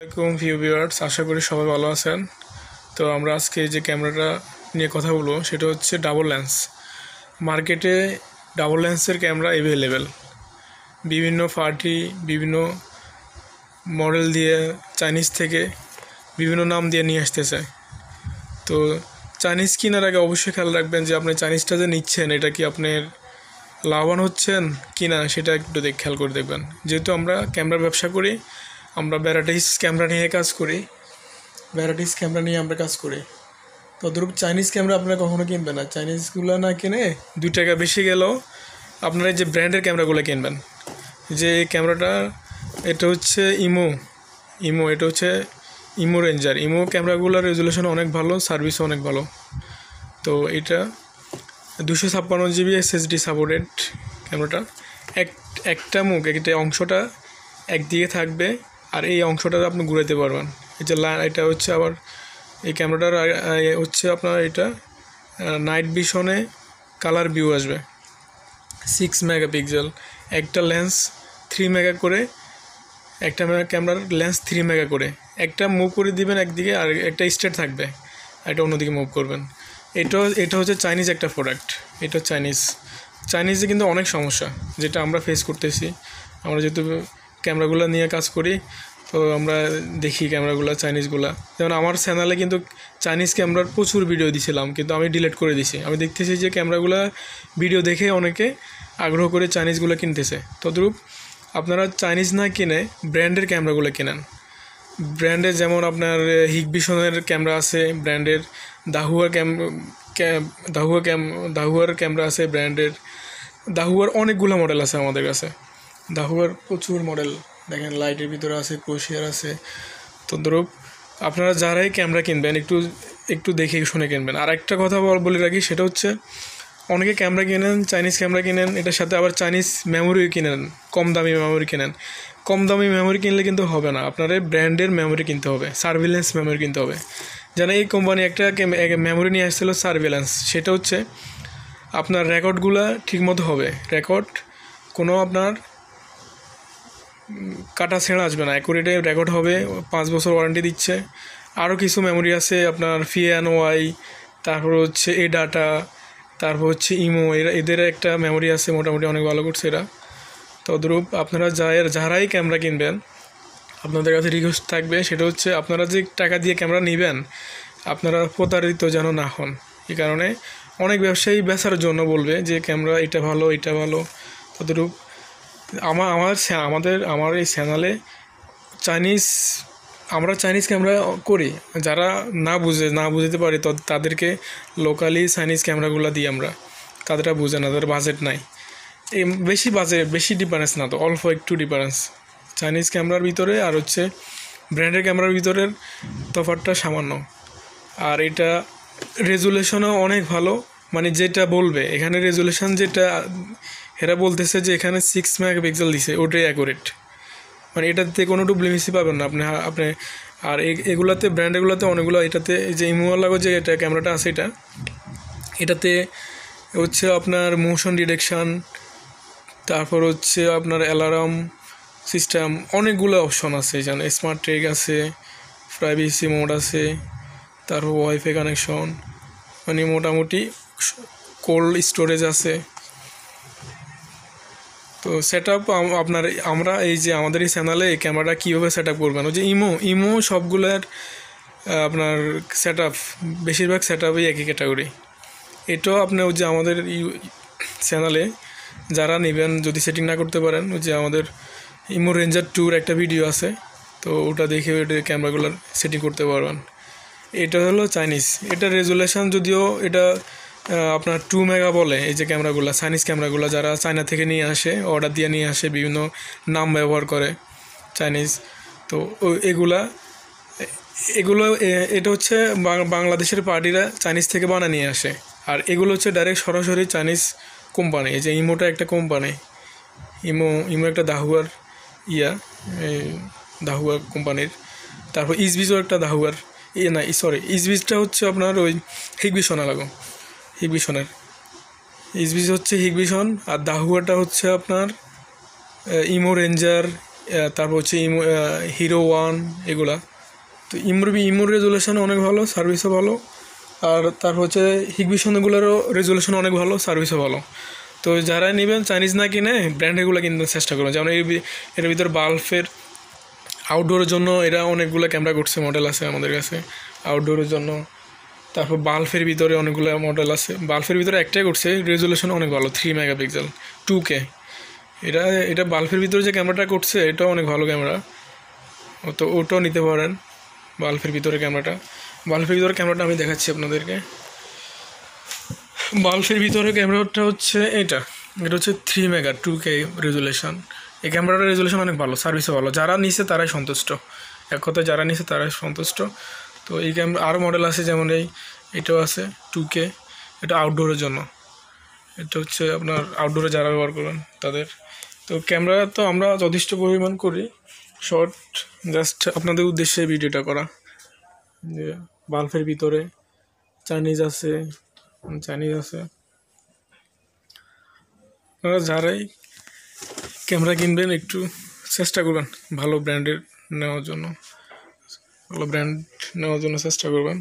আসসালামাইকুম ভিউয়ার্স, আশা করি সবাই ভালো আছেন। তো আমরা আজকে যে ক্যামেরাটা নিয়ে কথা বলবো সেটা হচ্ছে ডাবল লেন্স। মার্কেটে ডাবল লেন্সের ক্যামেরা অ্যাভেলেবেল, বিভিন্ন পার্টি বিভিন্ন মডেল দিয়ে চাইনিজ থেকে বিভিন্ন নাম দিয়ে নিয়ে আসতেছে। তো চাইনিজ কেনার আগে অবশ্যই খেয়াল রাখবেন যে আপনি চাইনিজটা যে নিচ্ছেন এটা কি আপনার লাভবান হচ্ছেন কি না সেটা একটু খেয়াল করে দেখবেন। যেহেতু আমরা ক্যামেরার ব্যবসা করি, আমরা ভ্যারাইটিস ক্যামেরা নিয়ে কাজ করি। তদ্রূপ চাইনিজ ক্যামেরা আপনারা কখনো কিনবেন না। চাইনিজগুলো না কিনে 2 টাকা বেশি গেলেও আপনারা যে ব্র্যান্ডের ক্যামেরাগুলো কিনবেন। যে এই ক্যামেরাটা এটা হচ্ছে ইমো এটা হচ্ছে ইমো রেঞ্জার। ইমো ক্যামেরাগুলোর রেজুলেশন অনেক ভালো, সার্ভিসও অনেক ভালো। তো এটা 256 GB SSD সাপোর্টেড ক্যামেরাটা। একটা মুখ একটা অংশটা একদিকে থাকবে আর এই অংশটা আপনি ঘুরাইতে পারবেন। এই যে এটা হচ্ছে আবার এই ক্যামেরাটার হচ্ছে আপনার এটা নাইট ভিশনে কালার ভিউ আসবে। 6 মেগাপিক্সেল একটা লেন্স, 3 মেগা করে একটা ক্যামেরার লেন্স 3 মেগা করে। একটা মুভ করে দিবেন একদিকে আর একটা স্ট্রেট থাকবে, এটা অন্যদিকে মুভ করবেন। এটা হচ্ছে চাইনিজ একটা প্রোডাক্ট। এটা চাইনিজে কিন্তু অনেক সমস্যা যেটা আমরা ফেস করতেছি। আমরা যেহেতু ক্যামেরাগুলো নিয়ে কাজ করি তো আমরা দেখি ক্যামেরাগুলো চাইনিজগুলো। যেমন আমার চ্যানেলে কিন্তু চাইনিজ ক্যামেরার প্রচুর ভিডিও দিয়েছিলাম, কিন্তু আমি ডিলিট করে দিছি। আমি দেখতেছি যে ক্যামেরাগুলো ভিডিও দেখে অনেকে আগ্রহ করে চাইনিজগুলো কিনতেছে। তদ্রূপ আপনারা চাইনিজ না কিনে ব্র্যান্ডের ক্যামেরাগুলো কেনেন। ব্র্যান্ডের যেমন আপনার হিগভিশনের ক্যামেরা আছে, ব্র্যান্ডের দাহুয়ার ক্যামেরা আছে, ব্র্যান্ডের দাহুয়ার অনেকগুলো মডেল আছে আমাদের কাছে। দাহুয়ার প্রচুর মডেল দেখেন, লাইটের ভিতরে আছে, ক্রোশিয়ার আছে। তদ্রূপ আপনারা যারাই ক্যামেরা কিনবেন একটু দেখে শুনে কিনবেন। আর একটা কথা বলে রাখি, সেটা হচ্ছে অনেকে ক্যামেরা কিনেন, চাইনিজ ক্যামেরা কিনেন, এটার সাথে আবার চাইনিজ মেমোরি কিনেন, কম দামি মেমোরি কিনেন। কম দামি মেমোরি কিনলে কিন্তু হবে না, আপনাদের ব্র্যান্ডের মেমোরি কিনতে হবে, সার্ভিলেন্স মেমোরি কিনতে হবে। যেন এই কোম্পানি একটা মেমোরি নিয়ে আসছিল সার্ভিলেন্স, সেটা হচ্ছে আপনার রেকর্ডগুলো ঠিকমতো হবে, রেকর্ড কোনো আপনার কাটা ছেঁড়া আসবে না, অ্যাকুরেটে রেকর্ড হবে। 5 বছর ওয়ারেন্টি দিচ্ছে। আরও কিছু মেমোরি আছে আপনার FianY, তারপর হচ্ছে এ ডাটা, তারপর হচ্ছে ইমো, এদের একটা মেমোরি আছে, মোটামুটি অনেক ভালো করছে এরা। তদ্রূপ আপনারা যারাই ক্যামেরা কিনবেন আপনাদের কাছে রিকোয়েস্ট থাকবে, সেটা হচ্ছে আপনারা যে টাকা দিয়ে ক্যামেরা নেবেন আপনারা প্রতারিত যেন না হন। এই কারণে অনেক ব্যবসায়ী বেচার জন্য বলবে যে ক্যামেরা এটা ভালো। তদ্রূপ আমার এই চ্যানেলে আমরা চাইনিজ ক্যামেরা করি। যারা না বুঝতে পারে তাদেরকে লোকালি চাইনিজ ক্যামেরাগুলো দিই আমরা। তাদেরটা বুঝে না, তাদের বাজেট নাই, এই বেশি ডিফারেন্স না, তো অল্প একটু ডিফারেন্স চাইনিজ ক্যামেরার ভিতরে আর হচ্ছে ব্র্যান্ডের ক্যামেরার ভিতরের তফাৎটা সামান্য। আর এটা রেজুলেশনও অনেক ভালো, মানে যেটা বলবে এখানে রেজুলেশন যেটা এরা বলতেছে যে এখানে 6 মেগাপিক্সেল দিছে, ওটাই অ্যাকুরেট। মানে এটাতে কোনো ডুপ্লিকেসি পাবেন না আপনি। আর এগুলাতে ব্র্যান্ডেগুলোতে অনেকগুলো, এটাতে যে ইমোয়ালাগো যে এটা ক্যামেরাটা আছে এটাতে হচ্ছে আপনার মোশন ডিটেকশান, তারপর হচ্ছে আপনার অ্যালার্ম সিস্টেম, অনেকগুলো অপশন আছে। যেন স্মার্ট ট্রেক আছে, প্রাইভেসি মোড আছে, তারপর ওয়াইফাই কানেকশন, মানে মোটামুটি কোল্ড স্টোরেজ আছে। তো সেট আপ আমরা এই যে আমাদের এই চ্যানেলে এই ক্যামেরাটা কীভাবে সেট আপ করবেন, ওই যে ইমো সবগুলোর আপনার সেট আপ, বেশিরভাগ সেট আপই একই ক্যাটাগরি। এটাও আপনি ওই যে আমাদের চ্যানেলে যারা নেবেন, যদি সেটিং না করতে পারেন, ওই যে আমাদের ইমো রেঞ্জার 2 একটা ভিডিও আছে, তো ওটা দেখে ওটা ক্যামেরাগুলোর সেটিং করতে পারবেন। এটা হলো চাইনিজ। এটা রেজুলেশন যদিও এটা আপনার 2 মেগা বলে। এই যে ক্যামেরাগুলো, চাইনিজ ক্যামেরাগুলো যারা চায়না থেকে নিয়ে আসে, অর্ডার দিয়ে নিয়ে আসে, বিভিন্ন নাম ব্যবহার করে চাইনিজ। তো এগুলো এটা হচ্ছে বাংলাদেশের পার্টিরা চাইনিজ থেকে বানিয়ে নিয়ে আসে। আর এগুলো হচ্ছে ডাইরেক্ট সরাসরি চাইনিজ কোম্পানি। এই যে ইমোটা একটা কোম্পানি, ইমো একটা দাহুয়ার দাহুয়া কোম্পানির। তারপর ইসবিজও একটা দাহুয়ার ইসবিজটা হচ্ছে আপনার ওই হিগভিশনের ইসবিজ হচ্ছে হিগভিশন। আর দাহুয়াটা হচ্ছে আপনার ইমো রেঞ্জার, তারপর হচ্ছে হিরো ওয়ান এগুলা। তো ইমোর রেজুলেশন অনেক ভালো, সার্ভিসও ভালো। আর তারপর হচ্ছে হিগবিশনগুলোরও রেজুলেশন অনেক ভালো, সার্ভিসও ভালো। তো যারা নেবেন চাইনিজ না কিনে ব্র্যান্ডেরগুলো কিনতে চেষ্টা করবেন। যেমন এর ভিতর বাল্বের আউটডোরের জন্য এরা অনেকগুলো ক্যামেরা করছে, মডেল আছে আমাদের কাছে আউটডোরের জন্য। তারপর বাল্বের ভিতরে অনেকগুলো মডেল আছে। বাল্বের ভিতরে একটাই করছে, রেজুলেশন অনেক ভালো, 3 মেগাপিক্সেল 2K। এটা বাল্বের ভিতরে যে ক্যামেরাটা করছে এটাও অনেক ভালো ক্যামেরা, তো ওটাও নিতে পারেন। বাল্বের ভিতরে ক্যামেরাটা আমি দেখাচ্ছি আপনাদেরকে। বাল্বের ভিতরে ক্যামেরাটা হচ্ছে এটা হচ্ছে 3 মেগা 2K রেজুলেশন। এই ক্যামেরাটার রেজুলেশন অনেক ভালো, সার্ভিসও ভালো। যারা নিছে তারাই সন্তুষ্ট, এক কথায় যারা নিছে তারাই সন্তুষ্ট। তো এই ক্যামেরা আরও মডেল আছে, যেমন এটাও আছে 2K। এটা আউটডোরের জন্য, এটা হচ্ছে আপনার আউটডোরে যারা ব্যবহার করবেন তাদের। তো ক্যামেরা তো আমরা যথেষ্ট পরিমাণ করি, শর্ট জাস্ট আপনাদের উদ্দেশ্যে ভিডিওটা করা। যে বাল্বের ভিতরে চাইনিজ আছে। আপনারা যারাই ক্যামেরা কিনবেন একটু চেষ্টা করবেন ভালো ব্র্যান্ড নেওয়ার জন্য চেষ্টা করবেন।